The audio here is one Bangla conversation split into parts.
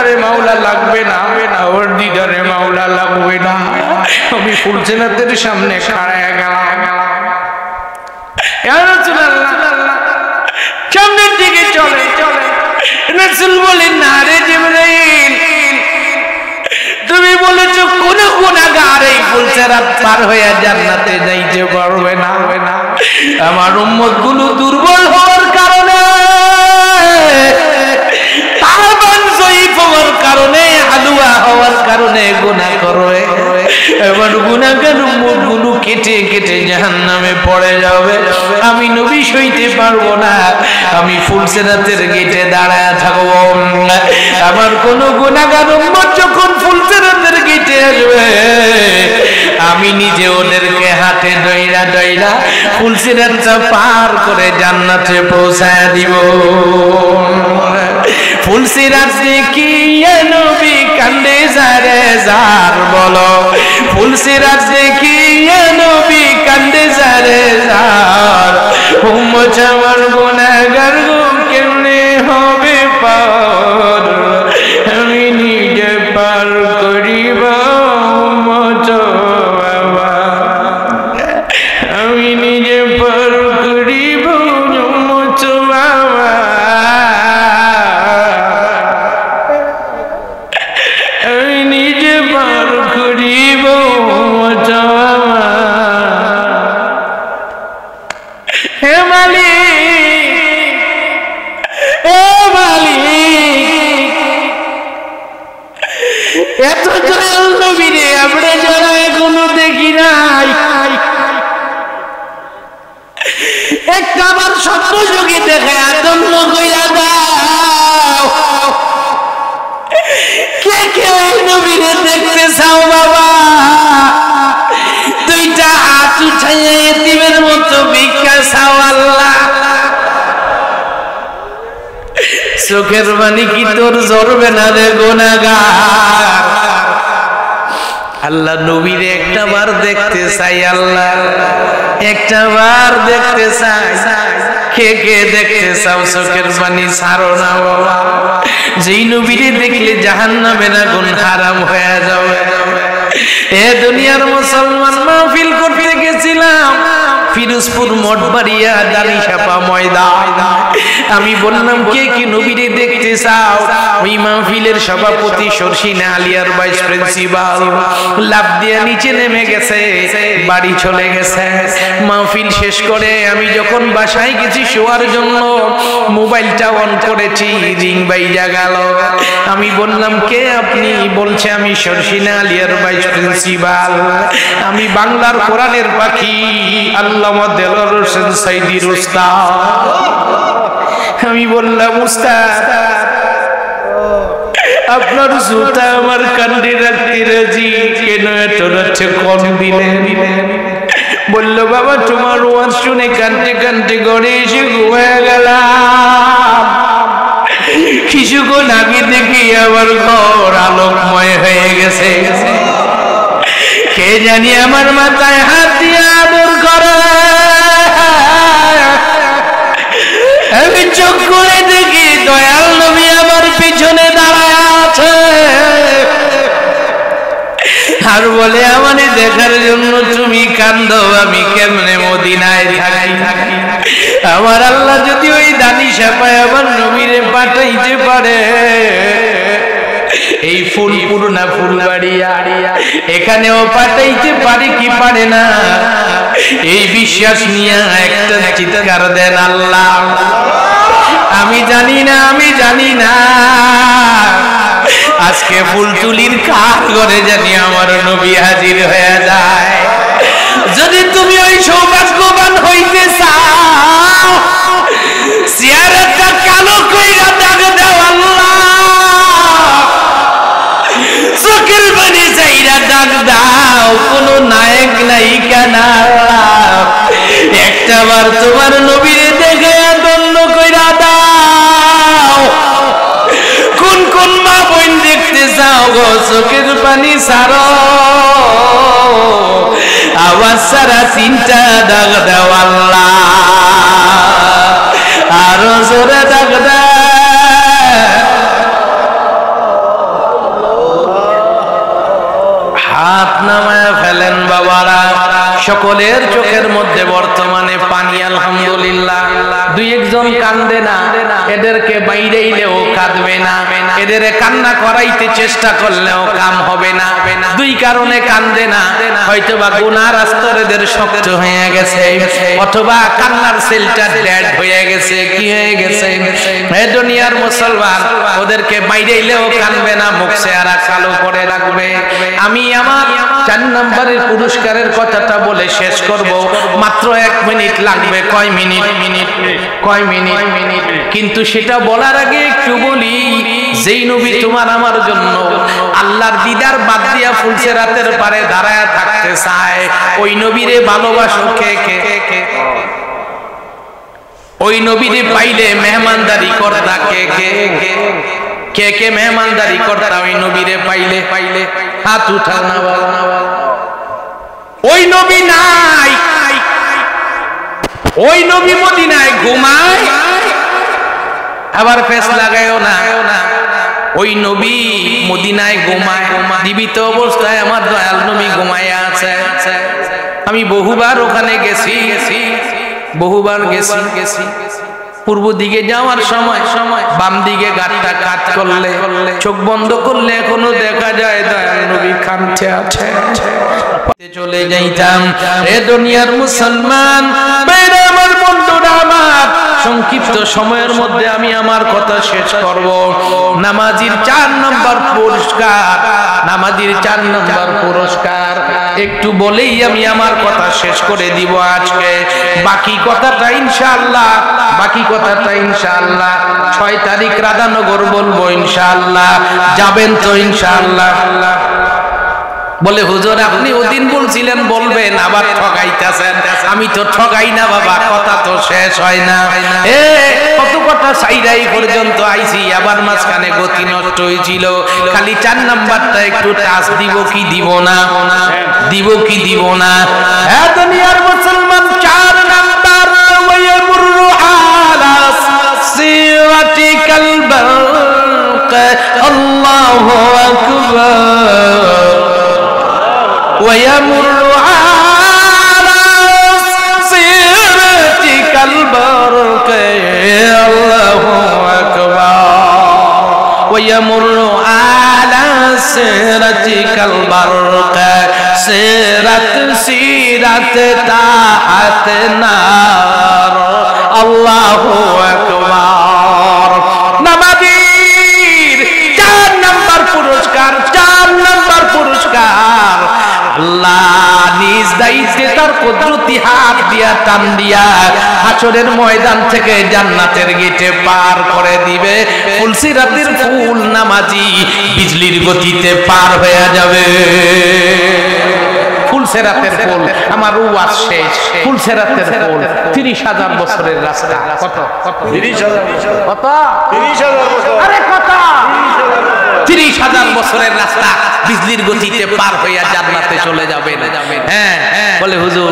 দিদারে মাওলা লাগবে না, ওর দিদারে মাওলা লাগবে না। আমি ফুলসেনাতের সামনে খাড়ায় গেলাম, ইয়া রাসূলুল্লাহ সামনের দিকে চলে। রাসূল বলেন, না রে জিবরাইল, তুমি বলেছো কোন গুনাহগার এই ফুলসেরাত পার হয়ে জান্নাতে যাইতে পারবে না। আমার উম্মত গুলো দুর্বল হওয়ার কারণে, তাবান জয়ীফ হওয়ার কারণে, হালুয়া হওয়ার কারণে গুনাহ করে। এবার গুনাহগার উম্মত গুলো কেটে কেটে জাহান্নামে পড়ে যাবে। আমি নবী সইতে পারবো না, আমি ফুলসেরাতের গেটে দাঁড়ায় থাকবো। আমার কোন গুনাহগার উম্মত যখন ফুলসেরাতের গেটে আসবে, আমি নিজে ওদেরকে হাতে দইরা দইরা ফুলসিরাতটা পার করে জান্নাতে পৌঁছায় দিব। ফুলসিরাত দেখিয়ে নবী কান্দে যারে যার, বলো ফুলসিরাত দেখিয়ে নবী কান্দে যারে যার। উম্মত আমার গুনাহগার কেমনে হবে পার, আমি নিজে পার করিব। আমি নিজে পার করিব, আমি নিজে পার করিব। হে মালিক, হে মালিক, এত দয়াল নবীরে আমরা যারা এখনো দেখি নাই, একটা বার স্বপ্নযোগে দেখে আদন্য কইরা দাও। কে কে ওই নবীরে দেখতে চাও বাবা? দুইটা হাত উঠাইয়া এতিমের মতো ভিক্ষা চাও আল্লাহ। চোখের পানি কি তোর ঝরবে না রে গুনাহগার? আল্লাহ নবীরে একটা বার দেখতে চাই, আল্লাহ একটা বার দেখতে চাই। কে কে দেখতে চাও? চোখের পানি ছাড়ো না বাবা। যেই নবীরে দেখলে জাহান্নামের আগুন হারাম হয়ে যাবে। এ দুনিয়ার মুসলমান, মাহফিল করতে গেছিলাম ফিরোজপুর মঠবাড়িয়া দানিশাপা ময়দান। আমি বললাম, কে কি নবীরে দেখতে চাও? ওই মাহফিলের সভাপতি শর্ষিনা আলিয়ার ভাইস প্রিন্সিপাল লাফ দিয়ে নিচে নেমে গেছে, বাড়ি চলে গেছে। মাহফিল শেষ করে আমি যখন বাসায় গেছি শোয়ার জন্য, মোবাইলটা অন করেছি, রিং বাইজা গেল। আমি বললাম, কে আপনি? বলছে, আমি শর্ষিনা আলিয়ার ভাইস প্রিন্সিপাল, আমি বাংলার কোরআনের পাখি আল্লামা দেলোয়ার হোসেন সাইদির উস্তাদ। আমি বললাম, উস্তাদ আপনার জুতা আমার কান্দে রাখতে রাজি, কেন এত রাতে কম দিলেন? বলল, বাবা তোমার ওয়াজ শুনে কান্দতে কান্দতে ঘরে এসে ঘুমিয়ে গেলাম। কিছুক্ষণ আগে দেখি আমার ঘর আলোকময় হয়ে গেছে। কে জানি আমার মাথায় হাত দিয়ে আদর করে। আমি চোখ করে দেখি দয়াল নবী আমার পিছনে দাঁড়ায় আছে, আর বলে, আমারে দেখার জন্য তুমি কান্দো, আমি কেমনে মদিনায় থাকি। আমার আল্লাহ যদি ওই দানিশাপায় আমার নবীরে পাঠাইতে পারে, এই ফুলপুর না ফুলবাড়িয়া এখানেও পাঠাইতে পারে কি পারে না? এই বিশ্বাস নিয়ে একটা চিৎকার দেন আল্লাহ। আমি জানি না, আমি জানি না আজকে ফুলতুলির কার ঘরে জানি আমার নবী হাজির হয়ে যায়। যদি তুমি ওই সৌভাগ্যবান হইতে চাও, চেহারাটা কালো কইরা দাগ দাও আল্লাহ, চোখের পানি চাইরা দাগ দাও। কোন নায়ক নায়িকা না, একটা বার তোমার নবীরে দেখে দণ্ড কইরা দাও। কোন কোন মা বোন দেখতে চাও গো? চোখের পানি ছাড়ো, আওয়াজ ছাড়া চিন্তা দাগ দাও আল্লাহ, আরো জোরে দাগ দাও। নামায় ফেলেন বাবারা। সকলের চোখের মধ্যে বর্তমানে পানি আলহামদুলিল্লাহ। দুই একজন কান্দে না, এদেরকে বাইরেইলেও কাঁদবে না, এদের কান্না করাইতে চেষ্টা করলেও কাম হবে না। দুই কারণে কান্দে না, হয়তোবা গুনার স্তর এদের শক্ত হয়ে গেছে, অথবা কান্নার সেলটা ডেড হয়ে গেছে। কি হয়ে গেছে? হে দুনিয়ার মুসলমান, ওদেরকে বাইরেইলেও কানবে না, মুখ চেহারা কালো করে রাখবে। আমি আমার 4 নম্বরের পুরস্কারের কথাটা বলে শেষ করব। মাত্র 1 মিনিট লাগবে। কয় মিনিট? কয় মিনিট? কিন্তু সেটা বলার আগে একটু বলি, যেই নবী তোমার আমার জন্য আল্লাহর দিদার বাদ দিয়া ফুলসেরাতের পারে দাঁড়ায় থাকতে চায়, ওই নবীরে ভালোবাসো কে কে? ওই নবীরে পাইলে মেহমানদারি করতা কে কে? কে কে মেহমানদারি করতা ওই নবীরে পাইলে? হাত উঠাও না বাবা। ওই নবী নাই, ওই নবী মদিনায় ঘুমায়, আবার ফেস লাগায়ও না। ওই নবী মদিনায় ঘুমায়, জীবিত অবস্থায় আমার দয়াল নবী ঘুমায় আছে। আমি বহুবার ওখানে গেছি, বহুবার গেছি। পূর্ব দিকে যাওয়ার সময় বাম দিকে গাড়িটা কাট করলে, চোখ বন্ধ করলে এখনো দেখা যায় দয়াল নবী কাঁদতে আছে। চলে যাইতাম। এ দুনিয়ার মুসলমান ভাইরা আমার, বন্ধুরা আমার, সংক্ষিপ্ত সময়ের মধ্যে আমি আমার কথা শেষ করব। নামাজির 4 নম্বর পুরস্কার, নামাজির 4 নম্বর পুরস্কার একটু বলেই আমি আমার কথা শেষ করে দিব আজকে। বাকি কথাটা ইনশাআল্লাহ 6 তারিখ রাধানগর বলবো ইনশাআল্লাহ। যাবেন তো ইনশাআল্লাহ? বলে হুজুর আপনি ওদিন বলছিলেন বলবেন, আবার ঠকাইতেছেন। আমি তো ঠকাই না বাবা, কথা তো শেষ হয় না। কত কথা সাইরাই পর্যন্ত আইছি, আবার মাঝখানে গতি নষ্ট হয়েছিল। খালি 4 নাম্বারটা একটু টাচ দিব কি দিব না? দিব কি দিব না? হ্যাঁ দুনিয়ার মুসলমান, 4 নাম্বার ওয়ায়ামুরু আলা সিরাতিকাল বারক। আল্লাহু আকবার। ويمر على سيرتك البرق. الله أكبر. ويمر على سيرتك البرق. سيرت تحت نار. الله أكبر. নামাজীর 4 নম্বর পুরস্কার, 4 নম্বর পুরস্কার। আল্লাহ নিজ দায়িত্বে তার কুদরতি হাত দিয়া টান দিয়া হাসরের ময়দান থেকে জান্নাতের গেটে পার করে দিবে। ফুলসিরাতের ফুল নামাজি বিজলির গতিতে পার হয়ে যাবে। ফুলসিরাতের ফুল, আমার ওয়াজ শেষ। ফুলসিরাতের ফুল 30,000 বছরের রাস্তা। কত? 30,000 বছর। কত? 30,000 বছর। আরে কত? 30,000 বছরের রাস্তা বিজলির গতিতে পার হইয়া জান্নাতে চলে যাবে। হ্যাঁ বলে হুজুর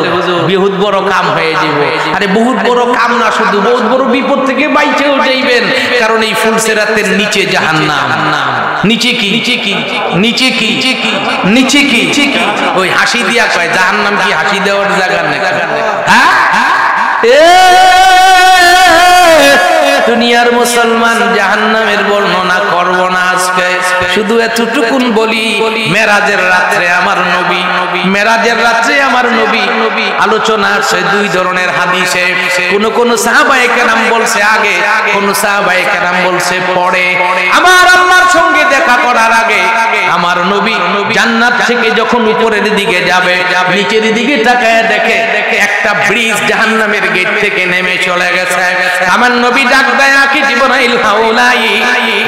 বহুত বড় কাম হয়ে যাবে। আরে বহুত বড় কাম না, শুধু বহুত বড় বিপদ থেকে বাইচেও যাইবেন। কারণ এই ফুলসিরাতের নিচে জাহান্নাম। নিচে কি? নিচে কি? ওই হাসি দিয়া কয় জাহান্নাম কি হাসি দেওয়ার জায়গা নাকি? হ্যাঁ দুনিয়ার মুসলমান, জাহান্নামের বর্ণনা করব না আজকে, শুধু এতটুকুন বলি। মেরাজের রাত্রে আমার নবী, মেরাজের রাত্রে আমার নবী আলোচনা আছে 2 ধরনের হাদিসে। কোন সাহাবায়ে কেরাম বলছে আগে, কোন সাহাবায়ে কেরাম বলছে পরে। আমার আল্লাহর সঙ্গে দেখা করার আগে আমার নবী জান্নাত থেকে যখন উপরের দিকে যাবে, নিচের দিকে তাকায় দেখে একটা ব্রিজ জাহান্নামের গেট থেকে নেমে চলে গেছে। আমার নবী ডাক দেয় আকি জিবরাইল, হাওলাই।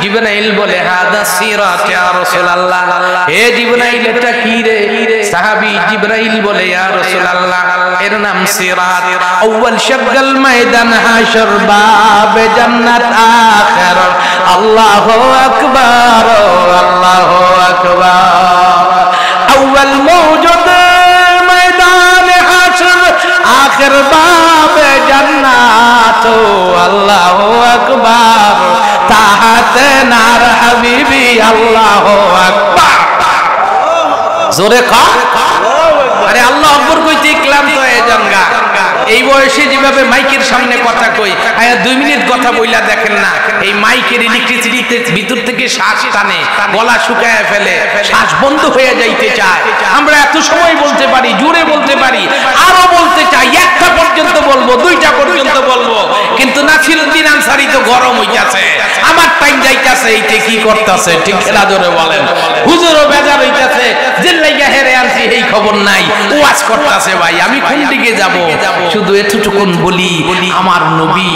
জিবরাইল বলে হাদা সিরাত ইয়া রাসূলুল্লাহ। হে জিবরাইল এটা কি রে? সাহাবী জিবরাইল বলে ইয়া রাসূলুল্লাহ এর নাম সিরাত। আউয়াল শাগল ময়দান হাশর বাব জান্নাত আখির। আল্লাহু আকবার, আল্লাহু আকবার। আউয়াল মওজুদ ময়দান হাশর আখির বাব জান্নাত। আল্লাহু আকবার। তাহাতে নার হাবিবি। আল্লাহু আকবার। জোরে কর। এই বয়সে যেভাবে মাইকের সামনে কথা কই, 2 মিনিট কথা বইলা দেখেন না, এই মাইকের ইলেকট্রিসিটিতে ভিতর থেকে শ্বাস টানে, গলা শুকায় ফেলে, শ্বাস বন্ধ হয়ে যাইতে চায়। আমরা এত সময় বলতে পারি, জোরে বলতে পারি, আরো বলতে চাই, 1টা পর্যন্ত বলবো, 2টা পর্যন্ত বলবো, কিন্তু নাসিরউদ্দিন আনসারী তো গরম হইতাছে, আমার টাইম যাইতাছে, এইতে কি করতেছে? ঠিক খেলা ধরে বলেন। হুজুরও বেজার হইতাছে, জেল্লাইয়া হেরে আনছি এই খবর নাই, ওয়াজ করতেছে। ভাই আমি কোন দিকে যাব? শুধু এতটুকুন বলি, আমার নবী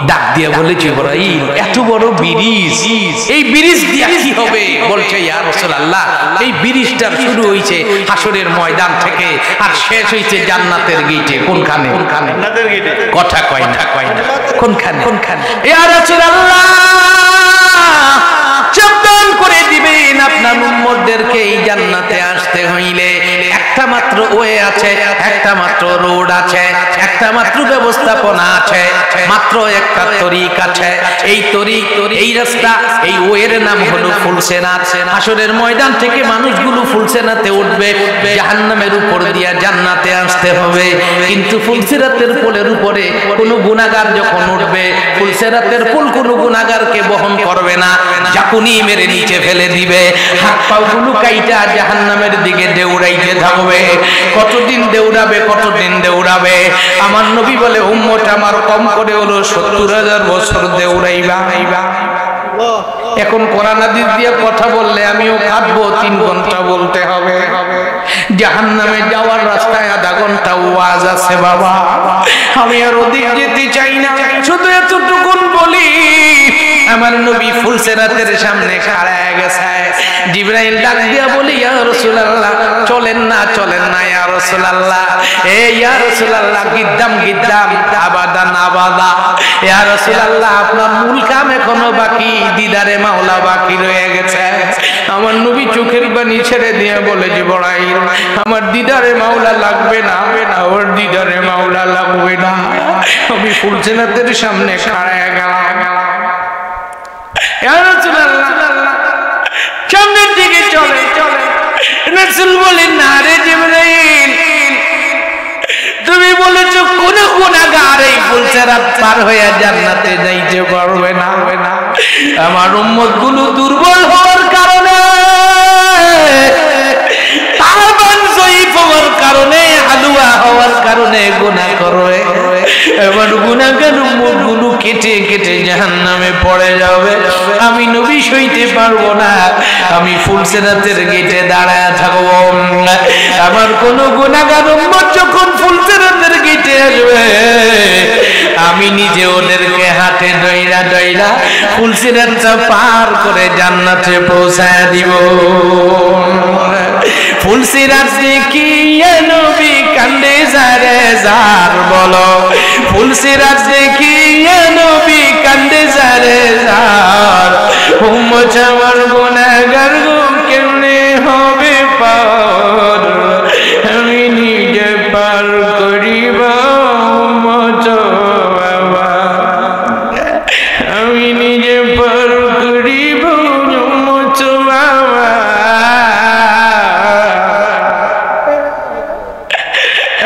ডাক দিয়ে বলে, জিবরাইল এত বড় ব্রিজ, এই ব্রিজ দিয়ে কি হবে? বলছে, ইয়া রাসূলুল্লাহ, এই ব্রিজটা শুরু হইছে হাসরের ময়দান থেকে আর শেষ হইছে জান্নাতের গেটে। কোনখানে? জান্নাতের গেটে। কথা কয় না, কোনখানে? ইয়া রাসূলুল্লাহ, সাবধান করে দিবেন আপনার উম্মতদেরকে, এই জান্নাতে আসতে হইলে একটা মাত্র ওয়ে আছে, একটা মাত্র রোড আছে, একটা মাত্র ব্যবস্থাপনা আছে, মাত্র একটা তরিক আছে। এই তরিক, এই রাস্তা, এই ওয়ের নাম হলো ফুলসেরাত। হাসরের ময়দান থেকে মানুষগুলো ফুলসেরাতে উঠবে, জাহান্নামের উপর দিয়া জান্নাতে আসতে হবে। কিন্তু ফুলসেরাতের পোলের উপরে কোনো গুনাহগার যখন উঠবে, ফুলসেরাতের পোল কোনো গুনাহগারকে বহন করবে না, ঝাঁকুনি মেরে নিচে ফেলে দিবে, হাত পাগুলো কাইটা জাহান্নামের দিকে দৌড়াইতে থাকবে। কতদিন দৌড়াবে, কতদিন দৌড়াবে? আমার নবী বলে, উম্মত আমার কম করে হলো 70,000 বছর দৌড়াইবা। এখন কোরআন হাদিস দিয়ে কথা বললে আমিও কাঁদবো, 3 ঘন্টা বলতে হবে। জাহান্নামে যাওয়ার রাস্তায় আধা ঘন্টা ওয়াজ আছে বাবা, আমি আর ওদিক যেতে চাই না। শুধু এতটুকুন বলি, আমার নবী ফুলসেরাতের সামনে খাড়া হয়ে গেছে। জিবরাইল ডাক দিয়া বলি, ইয়া রাসূলুল্লাহ, চলেন না ইয়া রাসূলুল্লাহ, ইয়া রাসূলুল্লাহ, গিদ্দাম আবাদা ইয়া রাসূলুল্লাহ, আপনার মূল কাম এখনো বাকি, দিদারে মাওলা বাকি রয়ে গেছে। আমার নবী চোখের পানি ছেড়ে দিয়ে বলে, জিবরাইল, আমার দিদারে মাওলা লাগবে না, আমার দিদারে মাওলা লাগবে না। আমি ফুলসেরাতের সামনে খাড়া হয়ে গেলাম। ইয়া রাসূলুল্লাহ, সামনের দিকে চলে। রাসূল বলেন, না রে জিবরাইল, তুমি বলেছো কোন গুনাহগার এই ফুলসেরাত পার হয়ে জান্নাতে যাইতে পারবে না। আমার উম্মতগুলো দুর্বল হওয়ার কারণে, তারবান জয়ীফ হওয়ার কারণে, হালুয়া হওয়ার কারণে গুনাহ করে। এবার গুনাহগার উম্মতগুলো কেটে কেটে জাহান্নামে পড়ে যাবে। আমি নবী সইতে পারবো না, আমি ফুলসেরাতের গেটে দাঁড়ায় থাকবো। আমার কোন গুনাহগার উম্মত যখন ফুলসেরাতের গেটে আসবে, আমি নিজে ওদেরকে হাতে দইরা ফুলসিরাতটা পার করে জান্নাতে পৌঁছায় দিব। ফুলসিরাত দেখিয়ে নবী কান্দে যারে যার, বলো ফুলসিরাত দেখিয়ে নবী কান্দে যারে যার। উম্মত আমার গুনাহগার কেমনে হবে পার, আমি নিজে পার করিব। আমি নিজে পার করিব,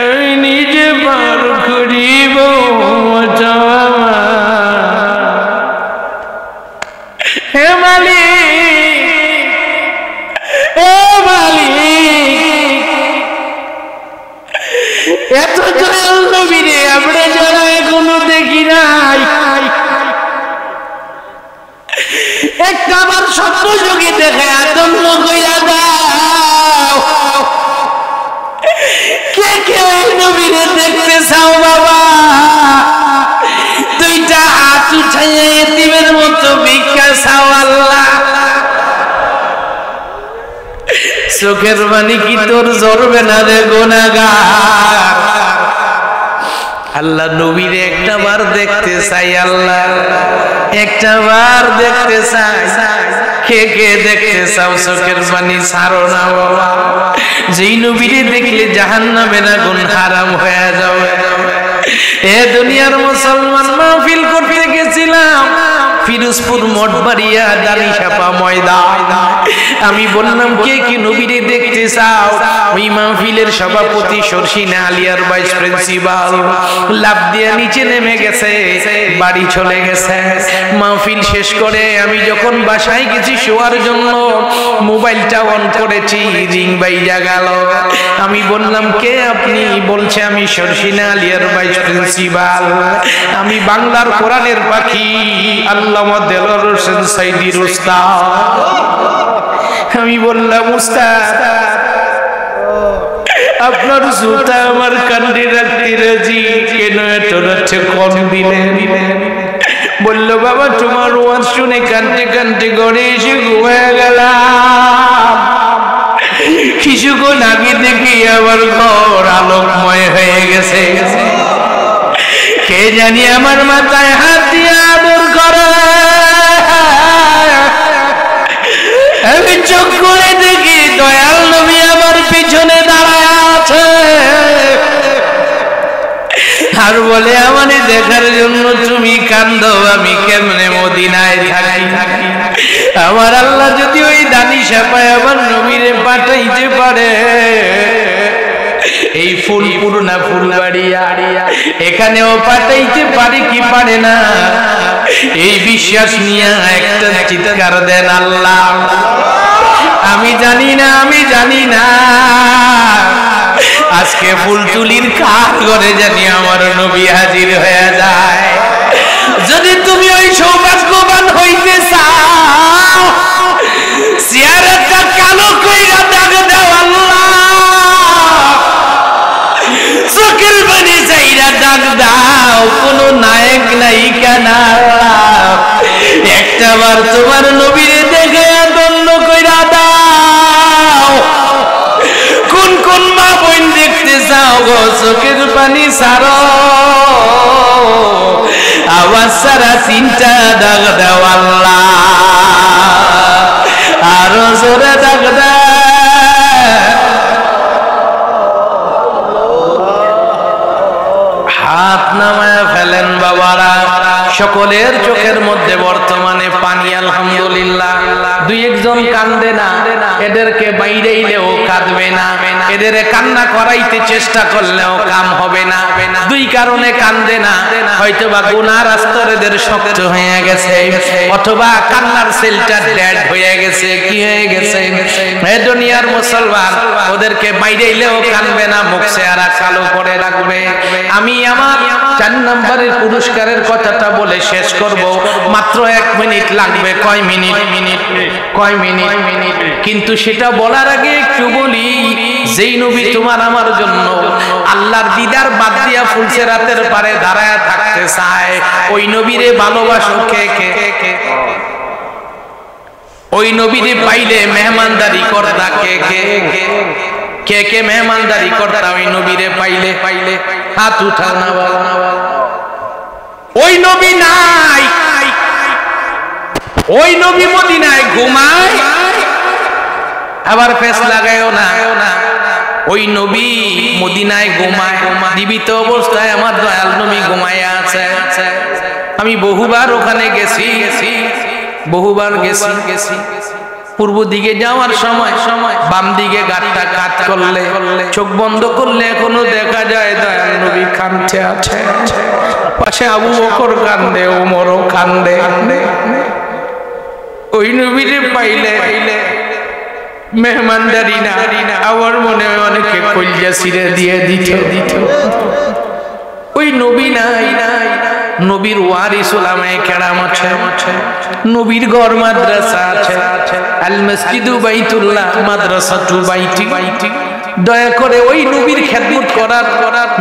আমি নিজে পার করিব। হে মালিক, হে মালিক, এত দয়াল নবীরে আমরা যারা এখনো দেখি নাই, একটাবার স্বপ্নযোগী দেখে আতঙ্ক কইরা দাও। কে কে ওই নবীরে দেখতে চাও বাবা? 2টা হাত উঠাইয়া এতিমের মতো ভিক্ষা চাও আল্লাহ। চোখের পানি কি তোর ঝরবে না রে গুনাহগার? আল্লাহ নবীরে একটা বার দেখতে চাই, আল্লাহ একটা বার দেখতে চাই। কে কে দেখতে চাও? চোখের পানি ছাড়ো না বাবা। যেই নবীরে দেখলে জাহান্নামের আগুন হারাম হয়ে যাবে। এ দুনিয়ার মুসলমান, মাহফিল করতে গেছিলাম ফিরোজপুর মঠবাড়িয়া দাড়িসাপা ময়দান। আমি বললাম কে কি নবীরে দেখতে চাও? ওই মাহফিলের সভাপতি শর্ষিনা আলিয়ার ভাইস প্রিন্সিপাল লাফ দিয়ে নিচে নেমে গেছে, বাড়ি চলে গেছে। মাহফিল শেষ করে আমি যখন বাসায় গেছি শোয়ার জন্য, মোবাইলটা অন করেছি, রিং বাইজা গেল। আমি বললাম কে আপনি? বলছে আমি শর্ষিনা আলিয়ার ভাইস প্রিন্সিপাল, আমি বাংলার কোরআনের পাখি আল্লামা দেলোয়ার হোসেন সাইদির উস্তাদ। আমি বললাম উস্তাদ আপনার জুতা আমার কান্দে রাখতে রাজি, কেন এত রাতে কম দিলেন? বলল বাবা তোমার ওয়াজ শুনে কান্দতে কান্দতে ঘরে এসে ঘুমিয়ে গেলাম, কিছুক্ষণ আগে দেখি আমার ঘর আলোকময় হয়ে গেছে। কে জানি আমার মাথায় হাত দিয়ে আদর করে, আমি চোখ করে দেখি দয়াল নবী আমার পিছনে দাঁড়ায় আছে, আর বলে আমারে দেখার জন্য তুমি কান্দো, আমি কেমনে মদিনায় থাকি। আমার আল্লাহ যদি ওই দানি সাপায় আমার নবীরে পাঠাইতে পারে, এই ফুলপুর না ফুলবাড়িয়া এখানেও পাঠাইতে পারে কি পারে না? এই বিশ্বাস নিয়ে একটা চিৎকার দেন আল্লাহ। আমি জানি না, আমি জানি না আজকে ফুলতুলির কার ঘরে জানি আমার নবী হাজির হয়ে যায়। যদি তুমি ওই সৌভাগ্যবান হইতে চাও, চেহারাটা কালো কইরা দাগ দাও আল্লাহ, চোখের পানি চাইরা দাগ দাও, কোন নায়ক নায়িকা না, একটা বার তোমার নবীরে দেখে দণ্ড কইরা দাও। কোন কোন মা বোন দেখতে চাও গো, চোখের পানি ছাড়ো, আওয়াজ ছাড়া চিন্তা দাগ দাও আল্লাহ, আরো জোরে দাগ দাও। হাত নামায় ফেলেন বাবারা, সকলের চোখের মধ্যে বর্তমানে পানি আলহামদুলিল্লাহ। দুই একজন কান্দে না, এদেরকে বাইরেইলেও কাঁদবে না, এদের কান্না করাইতে চেষ্টা করলেও কাম হবে না। দুই কারণে কান্দে না, হয়তোবা গুনার আস্তর এদের শক্ত হয়ে গেছে, অথবা কান্নার সেলটা ডেড হয়ে গেছে। কি হয়ে গেছে? হে দুনিয়ার মুসলমান, ওদেরকে বাইরেইলেও কানবে না, মুখ চেহারা কালো করে রাখবে। আমি আমার 4 নম্বরের পুরস্কারের কথাটা বলে শেষ করব, মাত্র 1 মিনিট লাগবে। কয় মিনিট? কয় মিনিট? কিন্তু সেটা বলার আগে একটু বলি, যেই নবী তোমার আমার জন্য আল্লাহর দিদার বাদ দিয়া ফুলসেরাতের পারে দাঁড়ায় থাকতে চায়, ওই নবীরে ভালোবাসো কে কে? ওই নবীরে পাইলে মেহমানদারি করতা কে কে? কে কে মেহমানদারি করতা ওই নবীরে পাইলে? হাত উঠাও না বাবা। ওই নবী নাই, ওই নবী মদিনায় ঘুমায়, আবার ফেস লাগায়ও না। ওই নবী মদিনায় ঘুমায়, জীবিত অবস্থায় আমার দয়াল নবী ঘুমায় আছে। আমি বহুবার ওখানে গেছি, বহুবার গেছি। পূর্ব দিকে যাওয়ার সময় বাম দিকে গাড়িটা কাট করলে, চোখ বন্ধ করলে এখনো দেখা যায় দয়াল নবী কাঁদতে আছে, পাশে আবু বকর কান্দে, ওমরও কান্দে। ওই নবীরে পাইলে মেহমানদারি না, আমার মনে হয় অনেকে কলজা ছিঁড়ে দিয়ে দিত। ওই নবী নাই, নবীর ওয়ারিস উলামায়ে কেরাম আছে, নবীর ঘর মাদ্রাসা আছে, আল মসজিদু বাইতুল্লাহ মাদ্রাসাতু বাইতি। দয়া করে ওই নবীর খেদমত করার,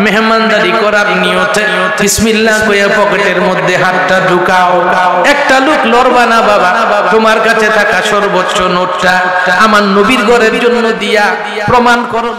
মেহমানদারি করার নিয়তে বিসমিল্লাহ কইয়া পকেটের মধ্যে হাতটা ঢুকাও। একটা লোক লড়বা না বাবা, তোমার কাছে থাকা সর্বোচ্চ নোটটা আমার নবীর ঘরের জন্য দিয়া প্রমাণ করো।